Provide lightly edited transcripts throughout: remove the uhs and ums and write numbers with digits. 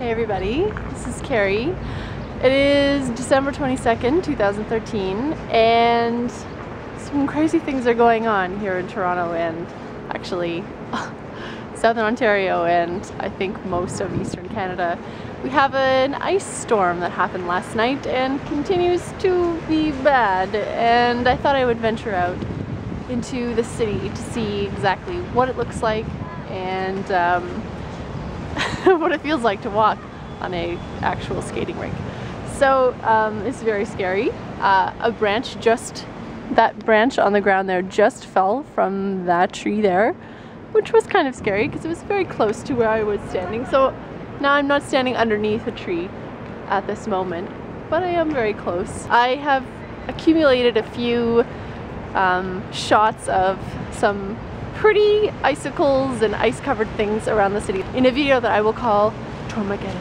Hey everybody, this is Carrie. It is December 22nd, 2013, and some crazy things are going on here in Toronto and actually Southern Ontario and I think most of Eastern Canada. We have an ice storm that happened last night and continues to be bad, and I thought I would venture out into the city to see exactly what it looks like and what it feels like to walk on a actual skating rink. So it's very scary. That branch on the ground there just fell from that tree there, which was kind of scary because it was very close to where I was standing. So now I'm not standing underneath a tree at this moment, but I am very close. I have accumulated a few shots of some pretty icicles and ice-covered things around the city in a video that I will call Tormageddon.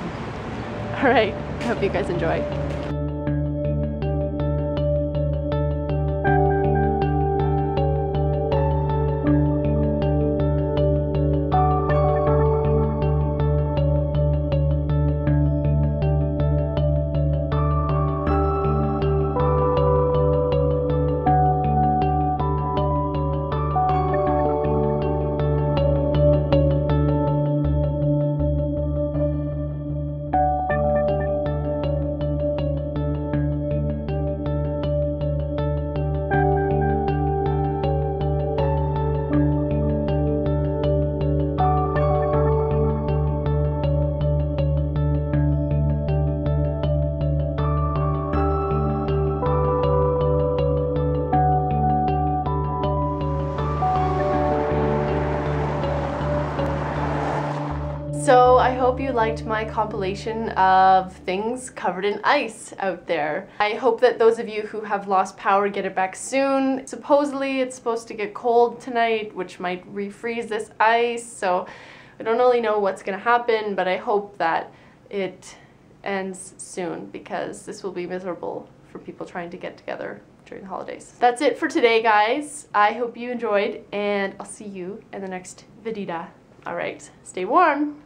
Alright, I hope you guys enjoy. So I hope you liked my compilation of things covered in ice out there. I hope that those of you who have lost power get it back soon. Supposedly it's supposed to get cold tonight, which might refreeze this ice, so I don't really know what's gonna happen, but I hope that it ends soon because this will be miserable for people trying to get together during the holidays. That's it for today, guys. I hope you enjoyed, and I'll see you in the next Vedida. Alright, stay warm!